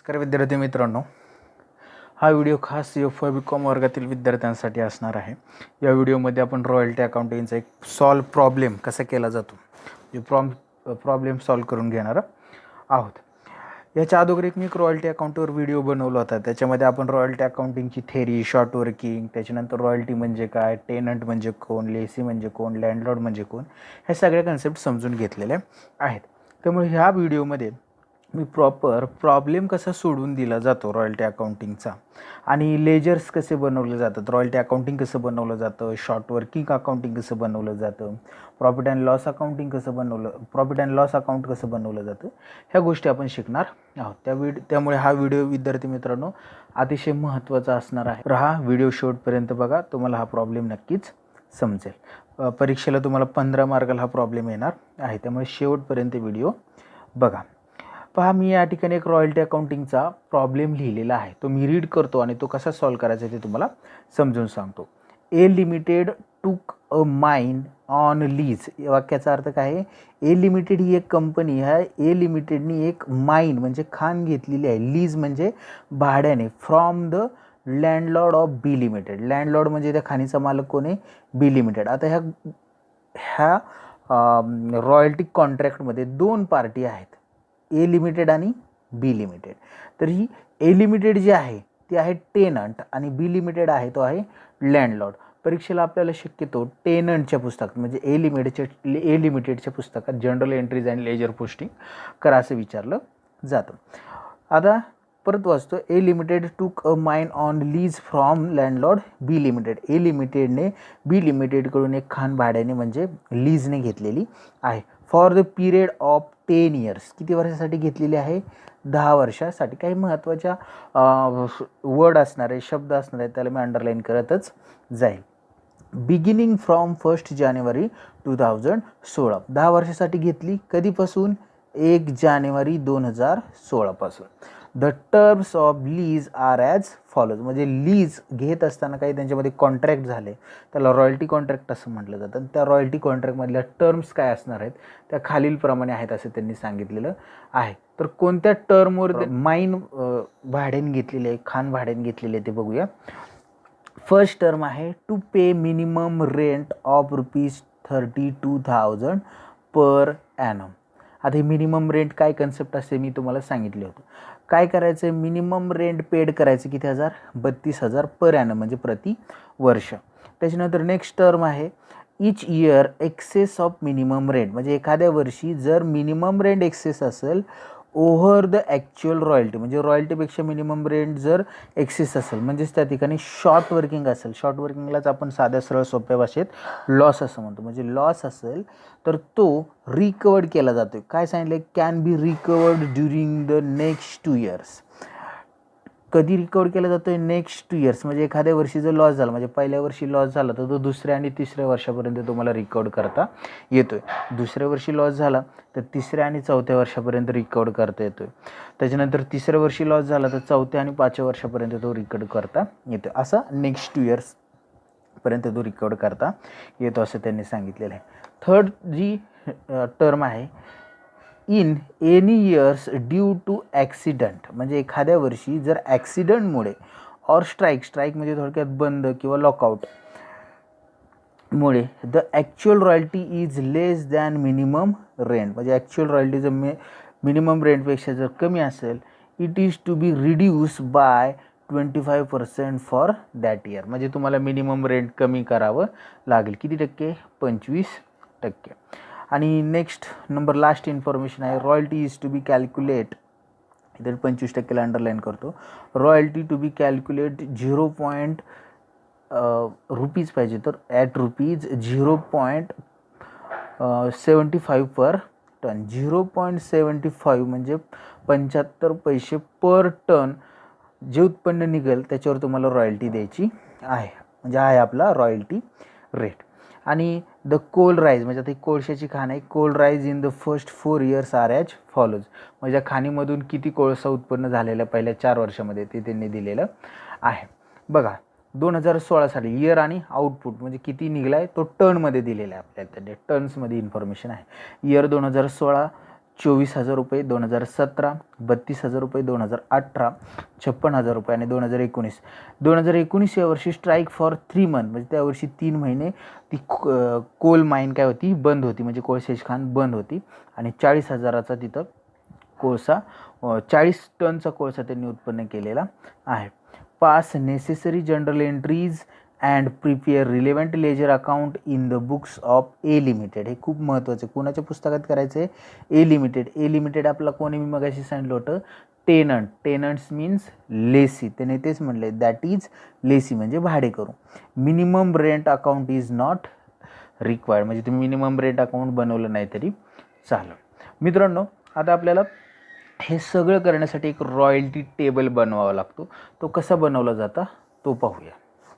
नमस्कार विद्यार्थी मित्रांनो, हा व्हिडिओ खास FY BCom वर्गातील विद्यार्थ्यांसाठी असणार आहे. या व्हिडिओमध्ये आपण रॉयल्टी अकाउंटिंगचा एक सॉल्व प्रॉब्लेम कसा केला जातो प्रॉब्लेम सॉल्व करून घेणार आहोत. याच्या अगोदर मी एक रॉयल्टी अकाउंटवर व्हिडिओ बनवला होता. त्याच्यामध्ये आपण रॉयल्टी अकाउंटिंगची थेरी, शॉर्ट वर्किंग, त्याच्यानंतर रॉयल्टी म्हणजे काय, टेनंट म्हणजे कोण, लेसी म्हणजे कोण, लँडलॉर्ड म्हणजे कोण, ह्या सगळ्या कन्सेप्ट समजून घेतलेल्या आहेत. त्यामुळे ह्या व्हिडिओमध्ये मी प्रॉपर प्रॉब्लेम कसा सोडून दिला जातो रॉयल्टी अकाउंटिंगचा आणि लेजर्स कसे बनवले जातात, रॉयल्टी अकाउंटिंग कसं बनवलं जातं, शॉर्ट वर्किंग अकाउंटिंग कसं बनवलं जातं, प्रॉफिट अँड लॉस अकाउंट कसं बनवलं जातं, ह्या गोष्टी आपण शिकणार आहोत. त्यामुळे हा व्हिडिओ विद्यार्थी मित्रांनो अतिशय महत्त्वाचा असणार आहे. हा व्हिडिओ शेवटपर्यंत बघा, तुम्हाला हा प्रॉब्लेम नक्कीच समजेल. परीक्षेला तुम्हाला 15 मार्काला हा प्रॉब्लेम येणार आहे, त्यामुळे शेवटपर्यंत व्हिडिओ बघा. पहा, मी या ठिकाणी एक रॉयल्टी अकाउंटिंगचा प्रॉब्लेम लिहिलेला आहे. तो मी रीड करतो आणि तो कसा सॉल्व करायचा ते तुम्हाला समजून सांगतो. ए limited took a mine on lease. या वाक्याचा अर्थ काय आहे? ए लिमिटेड ही एक कंपनी आहे. ए लिमिटेडनी एक माइन म्हणजे खाण घेतलेली आहे. लीज म्हणजे भाड्याने, from the landlord of B limited. Landlord म्हणजे त्या खाणीचा मालक कोण आहे? B limited. आता ह्या रॉयल्टी कॉन्ट्रॅक्टमध्ये दोन पार्टी आहेत, ए लिमिटेड आणि बी लिमिटेड. तर ही ए लिमिटेड जी आहे ती आहे टेनंट आणि बी लिमिटेड आहे तो आहे लँडलॉर्ड. परीक्षेला आपल्याला शक्यतो टेनंटच्या पुस्तकात म्हणजे ए लिमिटेडच्या पुस्तकात general entries and ledger posting करा असं विचारलं जातं. आता परत वाचतो. A limited took a mine on lease from landlord B limited. A लिमिटेडने बी लिमिटेडकडून एक खाण भाड्याने म्हणजे लीजने घेतलेली आहे. For the period of 10 years. किती वर्षासाठी घेतलेली आहे? 10 वर्षासाठी. काही महत्त्वाच्या वर्ड असणार आहे, शब्द असणार आहे, त्याला मी अंडरलाईन करतच जाईल. बिगिनिंग फ्रॉम 1 जानेवारी 2016. 10 वर्षासाठी घेतली. कधीपासून? 1 जानेवारी 2016 पासून. The terms of lease are as follows. म्हणजे लीज घेत असताना काही त्यांच्यामध्ये कॉन्ट्रॅक्ट झाले, त्याला रॉयल्टी कॉन्ट्रॅक्ट असं म्हटलं जातं. आणि त्या रॉयल्टी कॉन्ट्रॅक्टमधल्या टर्म्स काय असणार आहेत त्या खालीलप्रमाणे आहेत असं त्यांनी सांगितलेलं आहे. तर कोणत्या टर्मवर माइन भाड्याने घेतलेले आहे, खाण भाड्याने घेतलेले आहे ते बघूया. फर्स्ट टर्म आहे to pay minimum rent of ₹32,000 per annum. आता हे मिनिमम रेंट काय कन्सेप्ट असते मी तुम्हाला सांगितले होतं. काय करायचं? मिनिमम रेंट पेड करायचं किती हजार? 32,000 पर ॲनम म्हणजे प्रति वर्ष. त्याच्यानंतर नेक्स्ट टर्म आहे each year excess of minimum rent. म्हणजे एखाद्या वर्षी जर मिनिमम रेंट एक्सेस असेल ओव्हर द ॲक्च्युअल रॉयल्टी, म्हणजे रॉयल्टीपेक्षा मिनिमम रेंट जर एक्सेस असेल म्हणजेच त्या ठिकाणी शॉर्ट वर्किंग असेल. शॉर्ट वर्किंगलाच आपण साध्या सरळ सोप्या भाषेत लॉस असं म्हणतो. म्हणजे लॉस असेल तर तो रिकवर्ड केला जातो. काय सांगितलं? Can be recovered during the next 2 years. कधी रिकवर केला जातो आहे? Next 2 years. म्हणजे एखाद्या वर्षी जर लॉस झाला, म्हणजे पहिल्या वर्षी लॉस झाला तर तो दुसऱ्या आणि तिसऱ्या वर्षापर्यंत तुम्हाला रिकवर करता येतो आहे. दुसऱ्या वर्षी लॉस झाला तर तिसऱ्या आणि चौथ्या वर्षापर्यंत रिकवर करता येतो आहे. त्याच्यानंतर तिसऱ्या वर्षी लॉस झाला तर चौथ्या आणि 5व्या वर्षापर्यंत तो रिकवर करता येतो. असा नेक्स्ट 2 years पर्यंत तो रिकवर करता येतो असं त्यांनी सांगितलेलं आहे. थर्ड जी टर्म आहे in any years due to accident. म्हणजे एखाद्या वर्षी जर ॲक्सिडंटमुळे ऑर स्ट्राईक म्हणजे थोडक्यात बंद किंवा लॉकआउट मुळे the actual royalty is less than minimum rent. म्हणजे ॲक्च्युअल रॉयल्टी जर मिनिमम रेंटपेक्षा जर कमी असेल it is to be reduce by 25% for that year. म्हणजे तुम्हाला मिनिमम रेंट कमी करावं लागेल. किती टक्के? 25%. आणि नेक्स्ट नंबर लास्ट इन्फॉर्मेशन आहे royalty is to be calculate. इथे 25%ला अंडरलाईन करतो. Royalty to be calculate 0. Rupees पाहिजे तर ॲट ₹0.75 पर टन. 0.75 म्हणजे 75 पैसे पर टन जे उत्पन्न निघेल त्याच्यावर तुम्हाला रॉयल्टी द्यायची आहे. म्हणजे आहे आपला रॉयल्टी रेट. आणि द कोल राईज म्हणजे आता ही कोळशाची खाण आहे. Coal rise in the first 4 years are as follows. म्हणजे खाणीमधून किती कोळसा उत्पन्न झालेला पहिल्या 4 वर्षामध्ये ते त्यांनी दिलेलं आहे. बघा 2016 साली इयर आणि आउटपुट म्हणजे किती निघला आहे तो टनमध्ये दिलेला आहे आपल्याला. त्या टन्समध्ये इन्फॉर्मेशन आहे. इयर 2016 24,000 रुपये 2017, 32,000 रुपये 2018, 56,000 रुपये आणि 2019. 2019 या वर्षी स्ट्राईक फॉर 3 मंथ, म्हणजे त्या वर्षी 3 महिने ती कोल माईन काय होती, बंद होती, म्हणजे कोळशेज खाण बंद होती आणि 40,000चा तिथं कोळसा 40 टनचा कोळसा त्यांनी उत्पन्न केलेला आहे. Pass necessary journal entries and prepare relevant ledger account in the books of A limited. हे खूप महत्त्वाचं आहे. कोणाच्या पुस्तकात करायचं आहे? ए लिमिटेड. ए लिमिटेड आपला कोणी मी मगाशी सांगितलं होतं टेनंट. Tenants means Lacey. त्याने तेच म्हणले दॅट इज लेसी म्हणजे भाडेकरू. Minimum rent account is not required, म्हणजे तुम्ही मिनिमम रेंट अकाउंट बनवलं नाही तरी चालेल. मित्रांनो, आता आपल्याला हे सगळं करण्यासाठी एक रॉयल्टी टेबल बनवावा लागतो. तो कसा बनवला जाता तो पाहूया.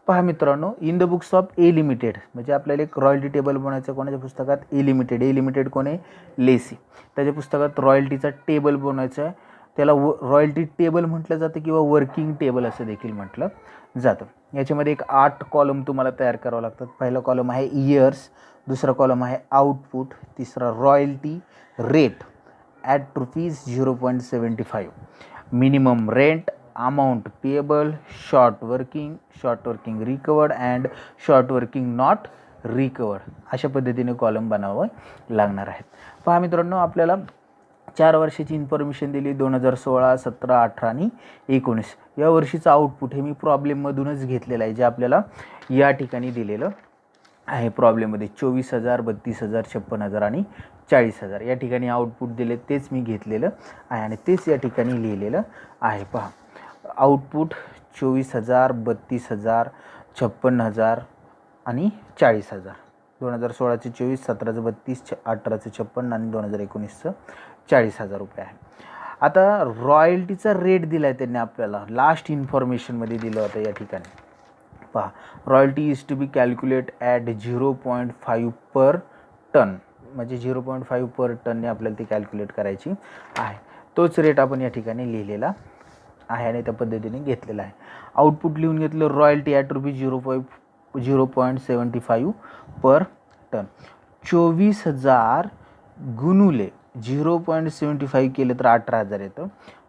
पहा मित्रांनो, in the books of A limited, म्हणजे आपल्याला एक रॉयल्टी टेबल बनवायचं. कोणाच्या पुस्तकात? ए लिमिटेड. ए लिमिटेड कोण आहे? लेसी. त्याच्या पुस्तकात रॉयल्टीचा टेबल बनवायचा आहे. त्याला रॉयल्टी टेबल म्हटलं जातं किंवा वर्किंग टेबल असं देखील म्हटलं जातं. याच्यामध्ये एक 8 कॉलम तुम्हाला तयार करावं लागतात. पहिला कॉलम आहे इयर्स, दुसरा कॉलम आहे आउटपुट, तिसरा royalty rate at ₹0.75, minimum rent, amount payable, short working recovered and short working not recovered. अशा पद्धतीने कॉलम बनावं लागणार आहेत. पहा मित्रांनो, आपल्याला 4 वर्षाची इन्फॉर्मेशन दिली, 2016, 17, 18 आणि 19. या वर्षीचं आउटपुट हे मी प्रॉब्लेममधूनच घेतलेलं आहे, जे आपल्याला या ठिकाणी दिलेलं आहे प्रॉब्लेममध्ये. 24,000, 32,000, 56,000 आणि 40,000 या ठिकाणी आउटपुट दिले, तेच मी घेतलेलं आहे आणि तेच या ठिकाणी लिहिलेलं आहे. पहा, आउटपुट 24,000, 32,000, 56,000 आणि 40,000. 2016चे 24, 17चं 32, 18चं 56 आणि 2019चं 40,000 रुपये आहे. आता रॉयल्टीचा रेट दिला आहे त्यांनी आपल्याला, लास्ट इन्फॉर्मेशनमध्ये दिलं होतं या ठिकाणी. पहा, royalty is to be calculate at 0.5 per ton, म्हणजे 0.5 पर टनने आपल्याला ती कॅल्क्युलेट करायची आहे. तोच रेट आपण या ठिकाणी लिहिलेला आहे आणि त्या पद्धतीने घेतलेला आहे. आउटपुट लिहून घेतलं, रॉयल्टी ॲट ₹0.75 पर टन. 24,000 गुणुले 0.75 केलं तर 18,000 येतं.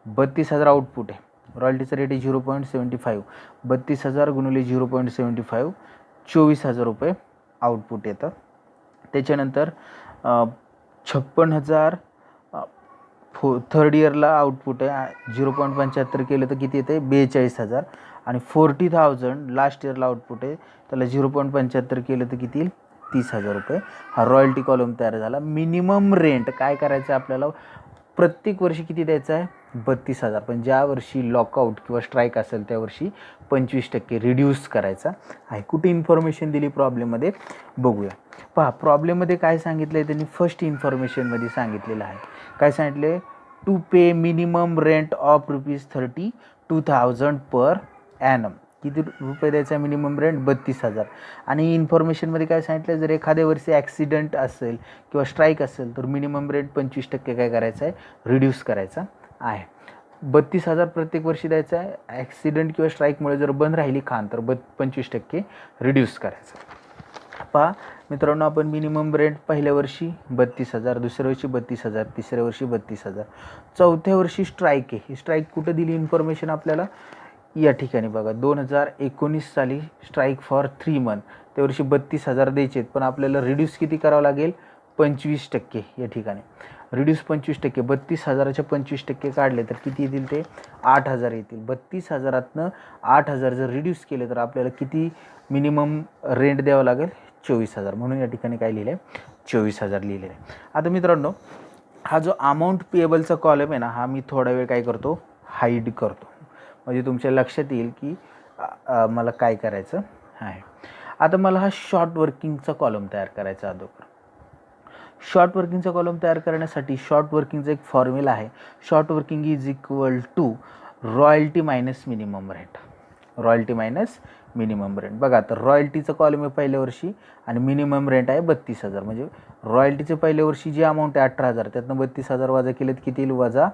32,000 आउटपुट आहे, रॉयल्टीचा रेट आहे 0.75. 32,000 गुणुले 0.75, 24,000 रुपये आउटपुट येतं. त्याच्यानंतर 56,000 थर्ड इयरला आउटपुट आहे, 0.75 केलं तर किती येते? 42,000. आणि 40,000 लास्ट इयरला आउटपुट आहे, त्याला 0.75 केलं तर किती येईल? 30,000 रुपये. हा रॉयल्टी कॉलम तयार झाला. मिनिमम रेंट काय करायचं आहे आपल्याला? प्रत्येक वर्षी किती द्यायचं आहे? 32,000. पण ज्या वर्षी लॉकआउट किंवा स्ट्राईक असेल त्या वर्षी 25% रिड्यूस करायचा आहे. कुठे इन्फॉर्मेशन दिली प्रॉब्लेममध्ये बघूया. पहा, प्रॉब्लेममध्ये काय सांगितलं आहे त्यांनी? फर्स्ट इन्फॉर्मेशनमध्ये सांगितलेलं आहे. काय सांगितले? To pay minimum rent of ₹32,000 per annum. किती रुपये द्यायचा मिनिमम रेंट? 32,000. आणि इन्फॉर्मेशनमध्ये काय सांगितलं? जर एखाद्या वर्षी ॲक्सिडेंट असेल किंवा स्ट्राईक असेल तर मिनिमम रेंट 25% काय करायचं आहे? रिड्यूस करायचा आहे. 32,000 प्रत्येक वर्षी द्यायचं आहे. ॲक्सिडेंट किंवा स्ट्राईकमुळे जर बंद राहिली खाण तर 25% रिड्यूस करायचं. पहा मित्रांनो, आपण मिनिमम रेंट पहिल्या वर्षी 32,000, दुसऱ्या वर्षी 32,000, तिसऱ्या वर्षी 32,000, चौथ्या वर्षी स्ट्राईक आहे. ही स्ट्राईक कुठं दिली इन्फॉर्मेशन आपल्याला? या ठिकाणी बघा, 2019 साली स्ट्राईक फॉर 3 मंथ. त्या वर्षी 32,000 द्यायचे आहेत, पण आपल्याला रिड्यूस किती करावं लागेल? 25%. या ठिकाणी रिड्यूस 25%. 32,000च्या 25% काढले तर किती येतील? ते 8,000 येतील. 32,000तनं 8,000 जर रिड्यूस केले तर आपल्याला किती मिनिमम रेंट द्यावं लागेल? 24,000. म्हणून या ठिकाणी काय लिहिलं आहे? 24,000 लिहिलेलं आहे. आता मित्रांनो, हा जो अमाऊंट पेएबलचा कॉलम आहे ना, हा मी थोडा वेळ काय करतो? हाईड करतो, म्हणजे तुमच्या लक्षात येईल की मला काय करायचं आहे. आता मला हा शॉर्ट वर्किंगचा कॉलम तयार करायचा अगोदर. शॉर्ट वर्किंगचा कॉलम तयार करण्यासाठी शॉर्ट वर्किंगचा एक फॉर्म्युला आहे. Short working is equal to royalty minus minimum rent. Royalty minus minimum rent. बघा, आता रॉयल्टीचं कॉलम आहे पहिल्या वर्षी आणि मिनिमम रेंट आहे 32,000. म्हणजे रॉयल्टीचे पहिल्या वर्षी जी अमाऊंट आहे 18,000, त्यातनं 32,000 वजा केले तर किती येईल? वजा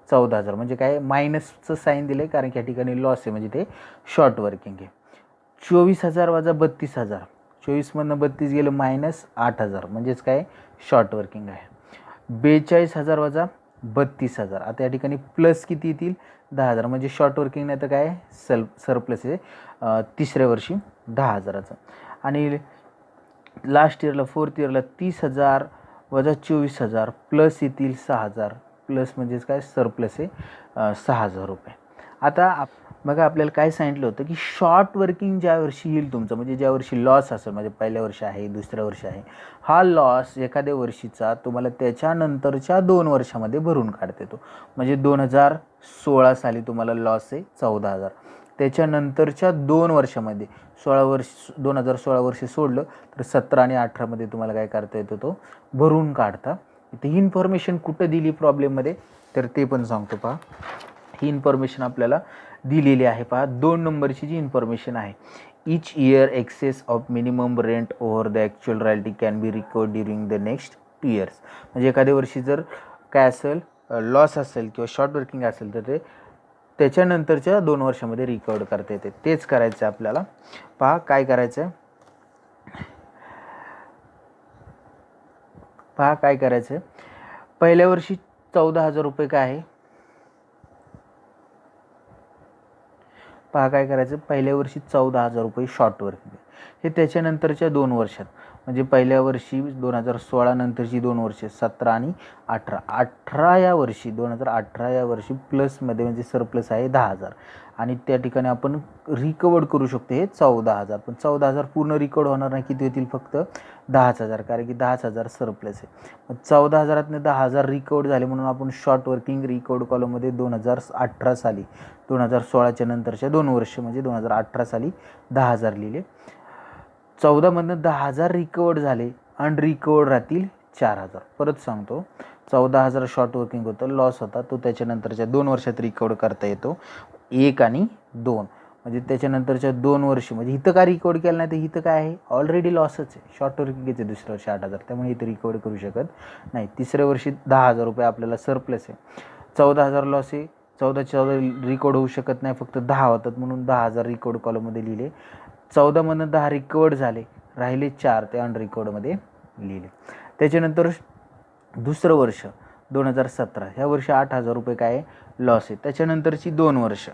14,000. म्हणजे काय? मायनसचं साईन दिलं आहे, कारण की या ठिकाणी लॉस आहे, म्हणजे ते शॉर्ट वर्किंग आहे. 24,000 वजा 32,000, 24मधनं 32 गेलं -8,000, म्हणजेच काय? शॉर्ट वर्किंग आहे. 42,000 वजा 32,000. आता या ठिकाणी प्लस किती येतील 10,000 म्हणजे शॉर्ट वर्किंग नाही तर काय सरप्लस आहे तिसऱ्या वर्षी 10,000चं. आणि लास्ट इयरला 4th इयरला 30,000 वजा 24,000 प्लस येतील 6,000. प्लस म्हणजेच काय सरप्लस आहे 6,000 रुपये. आता बघा आपल्याला काय सांगितलं होतं की शॉर्ट वर्किंग ज्या वर्षी येईल तुमचं म्हणजे ज्या वर्षी लॉस असेल म्हणजे पहिल्या वर्षी आहे दुसऱ्या वर्षी आहे हा लॉस एखाद्या वर्षीचा तुम्हाला त्याच्यानंतरच्या 2 वर्षामध्ये भरून काढता येतो. म्हणजे 2016 साली तुम्हाला लॉस आहे 14,000. त्याच्यानंतरच्या 2 वर्षामध्ये 2016 वर्षी सोडलं तर 17 आणि 18मध्ये तुम्हाला काय करता येतो तो भरून काढता. इथे ही इन्फॉर्मेशन कुठं दिली प्रॉब्लेममध्ये तर ते पण सांगतो पहा. ही इन्फॉर्मेशन आपल्याला दिलेली आहे पहा. 2 नंबरची जी इन्फॉर्मेशन आहे each year excess of minimum rent over the actual royalty can be recovered during the next 2 years. म्हणजे एखाद्या वर्षी जर काय असेल लॉस असेल किंवा शॉर्ट वर्किंग असेल तर ते त्याच्यानंतरच्या 2 वर्षामध्ये रिकवर करता येते. तेच करायचं आपल्याला. पहा काय करायचं आहे पहिल्या वर्षी 14,000 रुपये काय आहे काय करायचं पहिल्या वर्षी 14,000 रुपये शॉर्ट वर्किंग हे त्याच्यानंतरच्या 2 वर्षात म्हणजे पहिल्या वर्षी 2016 नंतरची 2 वर्षे 17 आणि 18 या वर्षी 2018 या वर्षी प्लसमध्ये म्हणजे सरप्लस आहे 10,000 आणि त्या ठिकाणी आपण रिकवर्ड करू शकतो हे 14,000. पण 14,000 पूर्ण रिकवर्ड होणार नाही. किती होतील फक्त 10,000 कारण की 10,000 सरप्लस आहे. मग 14,000तनं 10,000 रिकवर्ड झाले म्हणून आपण शॉर्ट वर्किंग रिकवर्ड कॉलममध्ये 2018 साली 2016च्या नंतरच्या 2 वर्ष म्हणजे 2018 साली 10,000 लिहिले. 14मधनं 10,000 रिकवर्ड झाले अनरिकवर्ड राहतील 4,000. परत सांगतो 14,000 शॉर्ट वर्किंग होतं लॉस होता तो त्याच्यानंतरच्या 2 वर्षात रिकवर्ड करता येतो 1 आणि 2 म्हणजे त्याच्यानंतरच्या 2 वर्ष म्हणजे इथं का रिकवर्ड केलं नाही तर इथं काय आहे ऑलरेडी लॉसच आहे. शॉर्ट वर्किंगचे दुसऱ्या वर्षी 8,000 त्यामुळे इथं रिकवर्ड करू शकत नाही. तिसऱ्या वर्षी 10,000 रुपये आपल्याला सरप्लस आहे. 14,000 लॉस आहे 14 रिकवर्ड होऊ शकत नाही फक्त 10 होतात म्हणून 10,000 रिकवर्ड कॉलममध्ये लिहिले. 14मधनं 10 रिकवर्ड झाले राहिले 4 ते अनरिकवर्डमध्ये लिहिले. त्याच्यानंतर दुसरं वर्ष 2017 ह्या वर्षी 8,000 रुपये काय लॉस आहे. त्याच्यानंतरची 2 वर्ष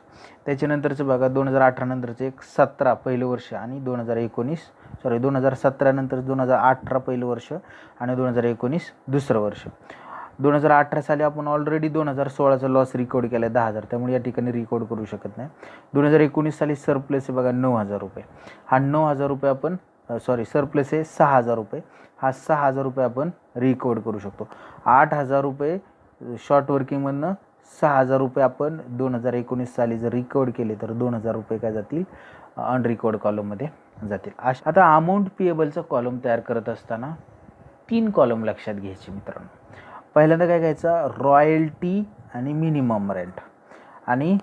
त्याच्यानंतरचं बघा 2018 नंतरचं एक 17 पहिलं वर्ष आणि 2017 नंतर 2018 पहिलं वर्ष आणि 2019 दुसरं वर्ष. 2018 साली आपण ऑलरेडी 2016चा लॉस रिकॉर्ड केला आहे 10,000 त्यामुळे या ठिकाणी रिकॉर्ड करू शकत नाही. 2019 साली सरप्लस आहे बघा 9,000 रुपये. हा 9,000 रुपये आपण सरप्लस आहे 6,000 रुपये. हा 6,000 रुपये आपण रिकॉर्ड करू शकतो. 8,000 रुपये शॉर्ट वर्किंगमधनं 6,000 रुपये आपण 2019 साली जर रिकॉर्ड केले तर 2,000 रुपये काय जातील अनरिकॉर्ड कॉलममध्ये जातील. आता अमाऊंट पेएबलचा कॉलम तयार करत असताना 3 कॉलम लक्षात घ्यायचे मित्रांनो. पहिल्यांदा काय घ्यायचा रॉयल्टी आणि मिनिमम रेंट आणि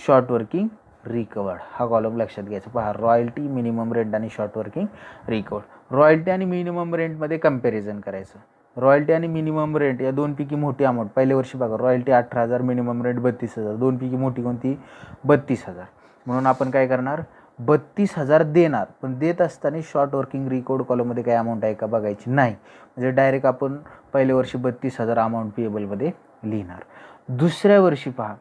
शॉर्ट वर्किंग रिकवर्ड हा कॉलम लक्षात घ्यायचा. पहा रॉयल्टी मिनिमम रेंट आणि शॉर्ट वर्किंग रिकवर्ड. रॉयल्टी आणि मिनिमम रेंटमध्ये कंपॅरिझन करायचं. रॉयल्टी आणि मिनिमम रेंट या दोनपैकी मोठी अमाऊंट पहिल्या वर्षी बघा रॉयल्टी 18,000 मिनिमम रेंट 32,000 दोनपैकी मोठी कोणती 32,000 म्हणून आपण काय करणार 32,000 देणार पण देत असताना शॉर्ट वर्किंग रिकॉर्ड कॉलममध्ये काय अमाऊंट आहे का बघायची नाही म्हणजे डायरेक्ट आपण पहिल्या वर्षी 32,000 अमाऊंट पेएबलमध्ये लिहिणार. दुसऱ्या वर्षी पहा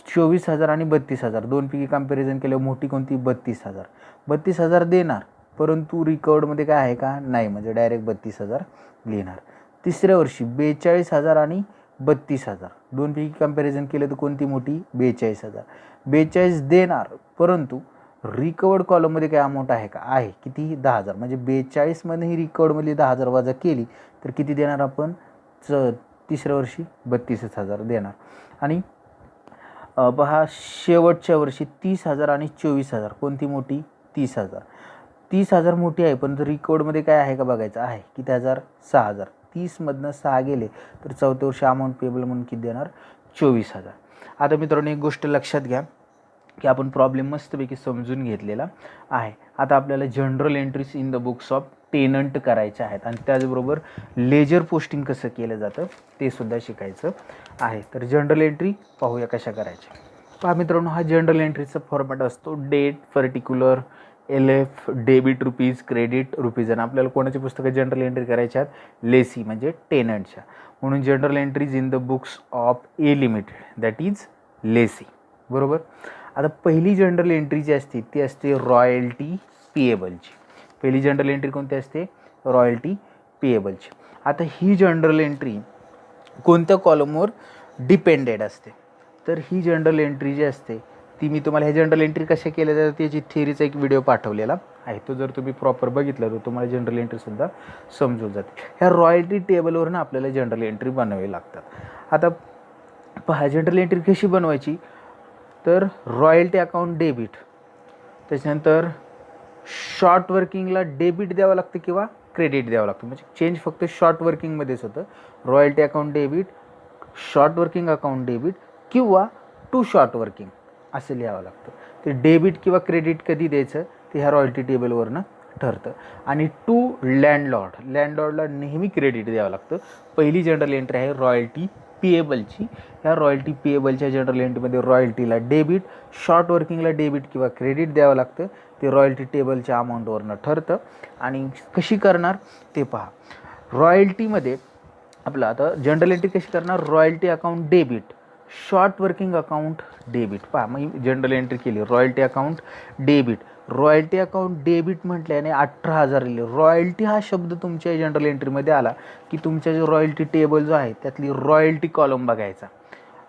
24,000 आणि 32,000 दोनपैकी कंपॅरिझन केल्यावर मोठी कोणती 32,000 देणार परंतु रिकॉर्डमध्ये काय आहे का नाही म्हणजे डायरेक्ट 32,000 लिहिणार. तिसऱ्या वर्षी 42,000 आणि 32,000 दोनपैकी कंपॅरिझन केलं तर कोणती मोठी 42,000 42 देणार परंतु रिकवर्ड कॉलममध्ये काय अमाऊंट आहे का आहे किती 10,000 म्हणजे 42 मध्ये ही रिकवर्डमधली 10,000 वजा केली तर किती देणार आपण तिसऱ्या वर्षी 32,000 देणार. आणि पहा शेवटच्या वर्षी 30,000 आणि 24,000 कोणती मोठी 30,000 मोठी आहे पण जर रिकॉर्डमध्ये काय आहे का बघायचं आहे किती 6,000 30मधनं 6 गेले तर चौथ्या वर्षी अमाऊंट पेएबल म्हणून किती देणार 24,000. आता मित्रांनो एक गोष्ट लक्षात घ्या की आपण प्रॉब्लेम मस्तपैकी समजून घेतलेला आहे. आता आपल्याला general entries in the books of tenant करायचे आहेत आणि त्याचबरोबर लेजर पोस्टिंग कसं केलं जातं ते सुद्धा शिकायचं आहे. तर जनरल एंट्री पाहूया कशा करायच्या. पहा मित्रांनो हा जनरल एंट्रीचा फॉर्मॅट असतो date particular LF debit rupees, credit rupees. आणि आपल्याला कोणाची पुस्तकं जनरल एंट्री करायच्या आहेत? लेसी म्हणजे टेनंटच्या. म्हणून journal entries in the books of A limited that is lessee. बरोबर. आता पहिली जनरल एंट्री जी असते ती असते रॉयल्टी पेएबलची. पहिली जनरल एंट्री कोणती असते? रॉयल्टी पेएबलची. आता ही जनरल एंट्री कोणत्या कॉलमवर डिपेंडेड असते? तर ही जनरल एंट्री जी असते ती मी तुम्हाला, ह्या जनरल एंट्री कशा केल्या जातात त्याची थिअरीचा एक व्हिडिओ पाठवलेला आहे. तो जर तुम्ही प्रॉपर बघितला तर तुम्हाला जनरल एंट्रीसुद्धा समजून जाते. ह्या रॉयल्टी टेबलवरून आपल्याला जनरल एंट्री बनवावी लागतात. आता पहा जनरल एंट्री कशी बनवायची? तर रॉयल्टी अकाउंट डेबिट, त्याच्यानंतर शॉर्ट वर्किंगला डेबिट द्यावं लागतं किंवा क्रेडिट द्यावं लागतं. म्हणजे चेंज फक्त शॉर्ट वर्किंगमध्येच होतं. Royalty account debit, short working account debit किंवा टू शॉर्ट वर्किंग असं लिहावं लागतं. ते डेबिट किंवा क्रेडिट कधी द्यायचं ते ह्या रॉयल्टी टेबलवरनं ठरतं. आणि टू लँडलॉर्डला नेहमी क्रेडिट द्यावं लागतं. पहिली जनरल एंट्री आहे रॉयल्टी पेएबलची. ह्या रॉयल्टी पेएबलच्या जनरल एंट्रीमध्ये रॉयल्टीला डेबिट, शॉर्ट वर्किंगला डेबिट किंवा क्रेडिट द्यावं लागतं. ते रॉयल्टी टेबलच्या अमाऊंटवरनं ठरतं. आणि कशी करणार ते पहा. रॉयल्टीमध्ये आपलं आता जनरल एंट्री कशी करणार? Royalty account debit, short working account debit. पहा मग जनरल एंट्री केली royalty account debit. Royalty account debit म्हटल्याने 18,000 लिहिले. रॉयल्टी हा शब्द तुमच्या जनरल एंट्रीमध्ये आला की तुमच्या जो रॉयल्टी टेबल जो आहे त्यातली रॉयल्टी कॉलम बघायचा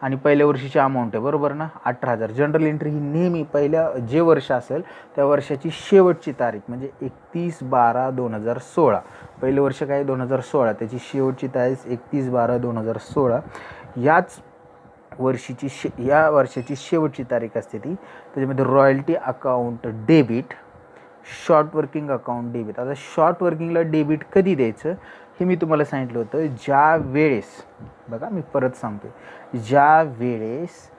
आणि पहिल्या वर्षीची अमाऊंट आहे. बरोबर ना? 18,000. जनरल एंट्री ही नेहमी पहिल्या जे वर्ष असेल त्या वर्षाची शेवटची तारीख म्हणजे 31/12/2016. पहिलं वर्ष काय? 2016. त्याची शेवटची तारीख 31/12/2016. याच वर्षीची या वर्षाची शेवटची तारीख असते ती. त्याच्यामध्ये royalty account debit, short working account debit. आता शॉर्ट वर्किंगला डेबिट कधी द्यायचं हे मी तुम्हाला सांगितलं होतं. ज्या वेळेस, बघा मी परत सांगतो, ज्या वेळेस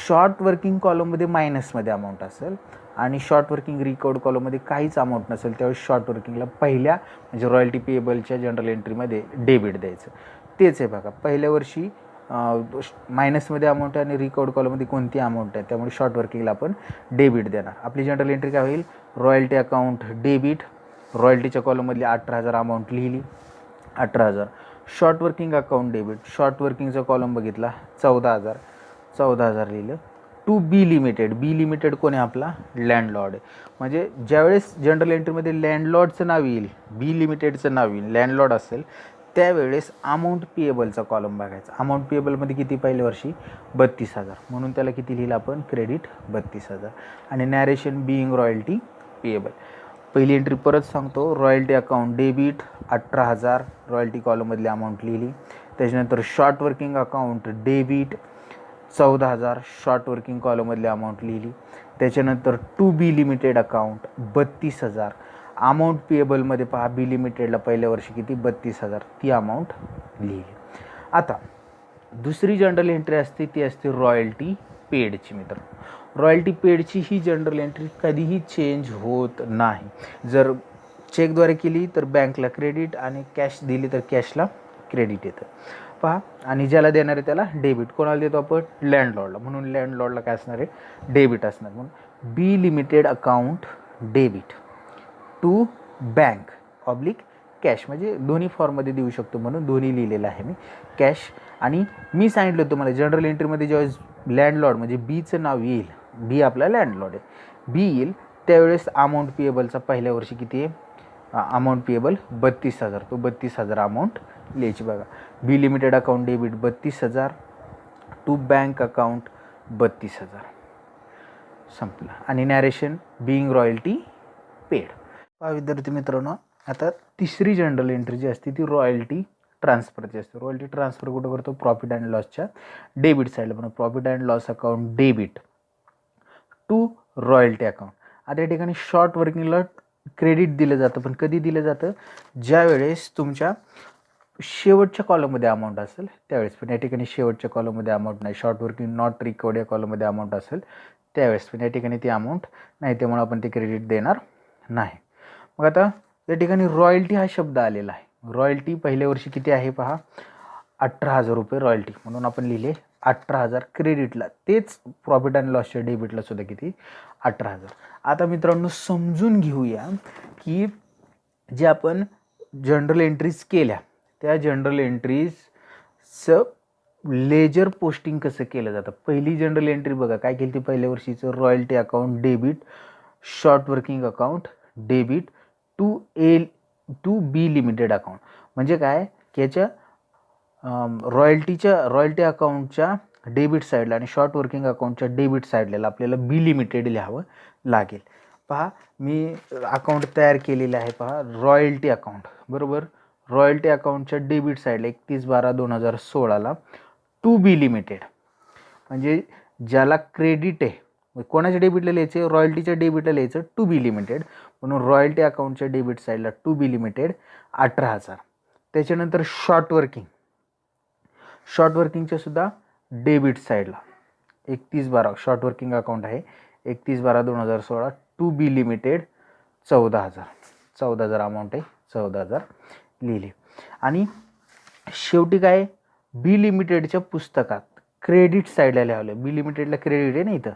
शॉर्ट वर्किंग कॉलममध्ये मायनसमध्ये अमाऊंट असेल आणि शॉर्ट वर्किंग रिकॉर्ड कॉलममध्ये काहीच अमाऊंट नसेल त्यावेळेस शॉर्ट वर्किंगला पहिल्या म्हणजे रॉयल्टी पेएबलच्या जनरल एंट्रीमध्ये डेबिट द्यायचं. तेच आहे बघा. पहिल्या वर्षी मायनसमध्ये अमाऊंट आहे आणि रिकॉर्ड कॉलममध्ये कोणती अमाऊंट आहे त्यामुळे शॉर्ट वर्किंगला आपण डेबिट देणार. आपली जनरल एंट्री काय होईल? रॉयल्टी अकाउंट डेबिट, रॉयल्टीच्या कॉलममधली 18,000 अमाऊंट लिहिली, 18,000. Short working account debit, short वर्किंगचा कॉलम बघितला 14,000, 14,000 लिहिलं. To B limited, B limited कोण आहे? आपला लँडलॉर्ड आहे. म्हणजे ज्यावेळेस जनरल एंट्रीमध्ये लँडलॉर्डचं नाव येईल, बी लिमिटेडचं नाव येईल, लँडलॉर्ड असेल त्यावेळेस अमाऊंट पेएबलचा कॉलम बघायचा. अमाऊंट पेएबलमध्ये किती? पहिल्या वर्षी 32,000. म्हणून त्याला किती लिहिलं आपण? क्रेडिट 32,000. आणि नॅरेशन बिईंग रॉयल्टी पेएबल. पहिली एंट्री परत सांगतो. रॉयल्टी अकाउंट डेबिट 18,000 रॉयल्टी कॉलममधली अमाऊंट लिहिली. त्याच्यानंतर short working account debit 14,000 short working कॉलममधली अमाऊंट लिहिली. त्याच्यानंतर to B limited account 32,000. Amount पेएबलमध्ये पहा बी लिमिटेडला पहिल्या वर्षी किती? 32,000. ती अमाऊंट लिहिली. आता दुसरी जनरल एंट्री असते ती असते रॉयल्टी पेडची. मित्रांनो रॉयल्टी पेडची ही जनरल एंट्री कधीही चेंज होत नाही. जर चेकद्वारे केली तर बँकला क्रेडिट आणि कॅश दिली तर कॅशला क्रेडिट येतं. पहा आणि ज्याला देणार आहे त्याला डेबिट. कोणाला देतो आपण? लँडलॉर्डला. म्हणून लँडलॉर्डला काय असणार आहे? डेबिट असणार. म्हणून B limited account debit to bank oblique cash. म्हणजे दोन्ही फॉर्ममध्ये देऊ शकतो म्हणून दोन्ही लिहिलेलं आहे मी. कॅश आणि मी सांगितलं तुम्हाला जनरल एंट्रीमध्ये जेव्हा लँडलॉर्ड म्हणजे बीचं नाव येईल, बी आपला लँडलॉर्ड आहे, बी येईल त्यावेळेस अमाऊंट पेएबलचा पहिल्या वर्षी किती आहे? Amount payable 32,000. तो 32,000 अमाऊंट लिहायची बघा. B limited account debit 32,000 to bank account 32,000. संपलं. आणि नॅरेशन बिईंग रॉयल्टी पेड. पहा विद्यार्थी मित्रांनो आता तिसरी जनरल एंट्री जी असते ती रॉयल्टी ट्रान्सफरची असते. रॉयल्टी ट्रान्सफर कुठं करतो? प्रॉफिट अँड लॉसच्या डेबिट साईडला. पण profit and loss account debit to royalty account. आता या ठिकाणी शॉर्ट वर्किंगला क्रेडिट दिलं जातं. पण कधी दिलं जातं? ज्यावेळेस तुमच्या शेवटच्या कॉलममध्ये अमाऊंट असेल त्यावेळेस. पण या ठिकाणी शेवटच्या कॉलममध्ये अमाऊंट नाही. शॉर्ट वर्किंग नॉट रिकवर्ड या कॉलममध्ये अमाऊंट असेल त्यावेळेस. पण या ठिकाणी ती अमाऊंट नाही त्यामुळे आपण ते क्रेडिट देणार नाही. मग आता या ठिकाणी रॉयल्टी हा शब्द आलेला आहे. रॉयल्टी पहिल्या वर्षी किती आहे पहा? 18,000 रुपये रॉयल्टी. म्हणून आपण लिहिले 18,000 क्रेडिटला, तेच प्रॉफिट अँड लॉसच्या डेबिटला सुद्धा किती 18,000. आता मित्रांनो समजून घेऊया की जे आपण जनरल एंट्रीज केल्या त्या जनरल एंट्रीजचं लेजर पोस्टिंग कसं केलं जातं. पहिली जनरल एंट्री बघा काय केली ती पहिल्या वर्षीचं royalty account debit, short working account debit to B limited account. म्हणजे काय की याच्या रॉयल्टी अकाउंटच्या डेबिट साईडला आणि शॉर्ट वर्किंग अकाउंटच्या डेबिट साईडला आपल्याला बी लिमिटेड लिहावं लागेल. पहा मी अकाउंट तयार केलेलं आहे. पहा रॉयल्टी अकाउंट बरोबर. रॉयल्टी अकाउंटच्या डेबिट साईडला 31/12/2016ला टू बी लिमिटेड म्हणजे ज्याला क्रेडिट आहे कोणाच्या डेबिटला लिहायचं रॉयल्टीच्या डेबिटला लिहायचं टू बी लिमिटेड म्हणून रॉयल्टी अकाउंटच्या डेबिट साईडला टू बी लिमिटेड 18,000. त्याच्यानंतर शॉर्ट वर्किंगच्या सुद्धा डेबिट साईडला 31/12 शॉर्ट वर्किंग अकाउंट आहे 31/12/2016 टू बी लिमिटेड 14,000 अमाऊंट आहे 14,000 लिहिले. आणि शेवटी काय बी लिमिटेडच्या पुस्तकात क्रेडिट साईडला लिहावं. बी लिमिटेडला क्रेडिट आहे ना इथं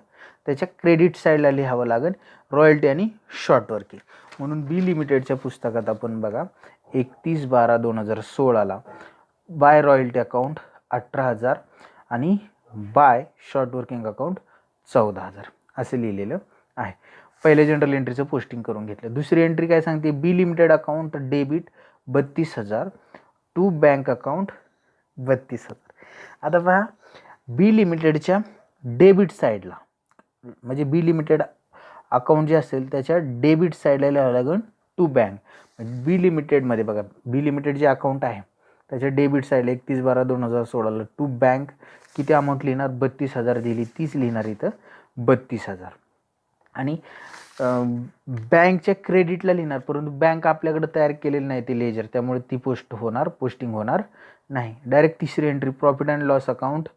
त्याच्या क्रेडिट साईडला लिहावं लागेल रॉयल्टी आणि शॉर्ट वर्किंग. म्हणून बी लिमिटेडच्या पुस्तकात आपण बघा 31/12/2016ला बाय रॉयल्टी अकाउंट 18,000 आणि बाय शॉर्ट वर्किंग अकाउंट 14,000 असं लिहिलेलं आहे. पहिल्या जनरल एंट्रीचं पोस्टिंग करून घेतलं. दुसरी एंट्री काय सांगते B limited account debit 32,000 to bank account 32,000. आता पहा बी लिमिटेडच्या डेबिट साईडला म्हणजे बी लिमिटेड अकाउंट जे असेल त्याच्या डेबिट साईडला लिहावं लागेल टू बँक. बी लिमिटेडमध्ये बघा बी लिमिटेड जे अकाउंट आहे त्याच्या डेबिट साईडला 31/12/2016ला टू बँक किती अमाऊंट लिहिणार 32,000 दिली तीच लिहिणार इथं 32,000. आणि बँकच्या क्रेडिटला लिहिणार परंतु बँक आपल्याकडे तयार केलेली नाही ती लेजर त्यामुळे ती पोस्टिंग होणार नाही. डायरेक्ट तिसरी entry profit and loss account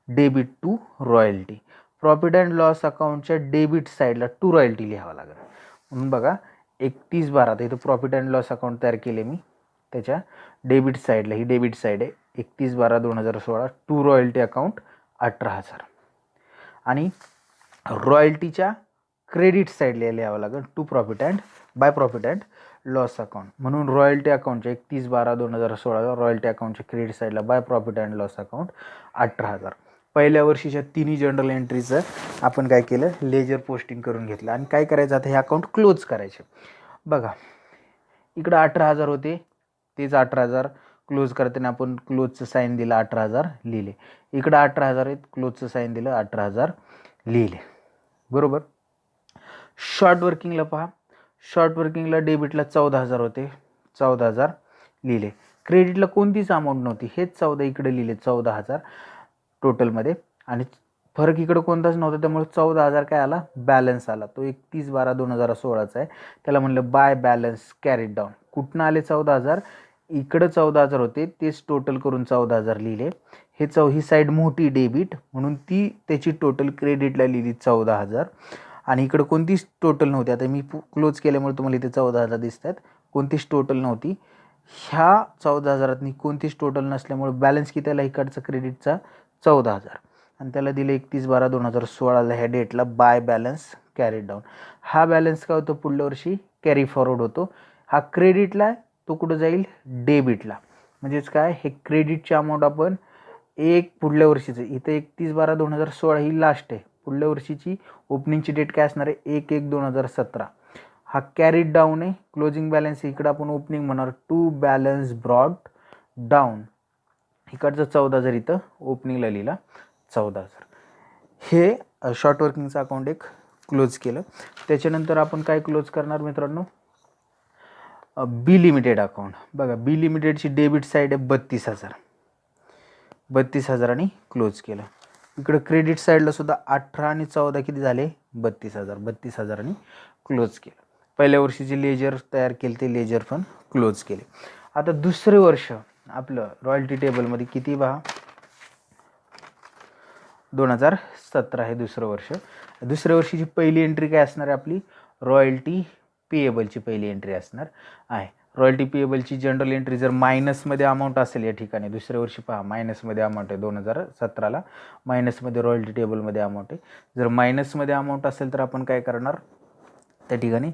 debit to royalty. Profit and loss अकाउंटच्या डेबिट साईडला टू रॉयल्टी लिहावं लागेल. म्हणून बघा 31/12 इथं प्रॉफिट अँड लॉस अकाउंट तयार केले मी त्याच्या डेबिट साईडला ही डेबिट साईड आहे 31/12/2016 टू रॉयल्टी अकाउंट 18,000 आणि रॉयल्टीच्या क्रेडिट साईडला लिहावं लागेल to profit and loss account. म्हणून रॉयल्टी अकाउंटच्या 31/12/2016 रॉयल्टी अकाउंटच्या क्रेडिट साईडला by profit and loss account 18,000. पहिल्या वर्षीच्या तिन्ही जनरल एंट्रीचं आपण काय केलं लेजर पोस्टिंग करून घेतलं. आणि काय करायचं आता हे अकाउंट क्लोज करायचे. बघा इकडं 18,000 होते तेच 18,000 क्लोज करताना आपण क्लोजचं साईन दिलं 18,000 लिहिले. इकडं 18,000 आहेत क्लोजचं साईन दिलं 18,000 लिहिले बरोबर. शॉर्ट वर्किंगला पहा शॉर्ट वर्किंगला डेबिटला 14,000 होते 14,000 लिहिले. क्रेडिटला कोणतीच अमाऊंट नव्हती हेच 14 इकडे लिहिले 14,000 टोटलमध्ये आणि फरक इकडं कोणताच नव्हता त्यामुळे 14,000 काय आला बॅलन्स आला तो 31/12/2016चा आहे. त्याला म्हणलं बाय बॅलन्स कॅरीड डाऊन. कुठनं आले 14,000 इकडं 14,000 होते तेच टोटल करून 14,000 लिहिले. ही साईड मोठी डेबिट म्हणून ती त्याची टोटल क्रेडिटला लिहिली 14,000 आणि इकडं कोणतीच टोटल नव्हती. आता मी क्लोज केल्यामुळे तुम्हाला इथे 14,000 दिसतात कोणतीच टोटल नव्हती. ह्या 14,000 कोणतीच टोटल नसल्यामुळे बॅलन्स किती आला इकडचा क्रेडिटचा 14,000 आणि त्याला दिलं 31/12/2016ला ह्या डेटला बाय बॅलन्स कॅरीड डाऊन. हा बॅलन्स काय होतो पुढल्या वर्षी कॅरी फॉरवर्ड होतो. हा क्रेडिटला तो कुठं जाईल डेबिटला. म्हणजेच काय हे क्रेडिटची अमाऊंट आपण एक पुढल्या वर्षीचं इथं 31/12/2016 ही लास्ट आहे. पुढल्या वर्षीची ओपनिंगची डेट काय असणार आहे 1/1/2017. हा कॅरीड डाऊन आहे क्लोजिंग बॅलन्स इकडं आपण ओपनिंग म्हणणार टू बॅलन्स ब्रॉट डाऊन. इकडचं 14,000 इथं ओपनिंगला लिहिला 14,000. हे शॉर्ट वर्किंगचं अकाउंट एक क्लोज केलं. त्याच्यानंतर आपण काय क्लोज करणार मित्रांनो बी लिमिटेड अकाउंट. बघा बी लिमिटेडची डेबिट साईड आहे 32,000 आणि क्लोज केलं. इकडं क्रेडिट साईडला सुद्धा 18 आणि 14 किती झाले 32,000 आणि क्लोज केलं. पहिल्या वर्षीचे लेजर तयार केले ते लेजर पण क्लोज केले. आता दुसरे वर्ष आपलं रॉयल्टी टेबलमध्ये किती पहा 2017 हे दुसरं वर्ष. दुसऱ्या वर्षीची पहिली एंट्री काय असणार आहे आपली रॉयल्टी पेएबलची पहिली एंट्री असणार आहे. रॉयल्टी पेएबलची जनरल एंट्री जर मायनसमध्ये अमाऊंट असेल या ठिकाणी, दुसऱ्या वर्षी पहा मायनसमध्ये अमाऊंट आहे 2017ला, मायनसमध्ये रॉयल्टी टेबलमध्ये अमाऊंट आहे. जर मायनसमध्ये अमाऊंट असेल तर आपण काय करणार, त्या ठिकाणी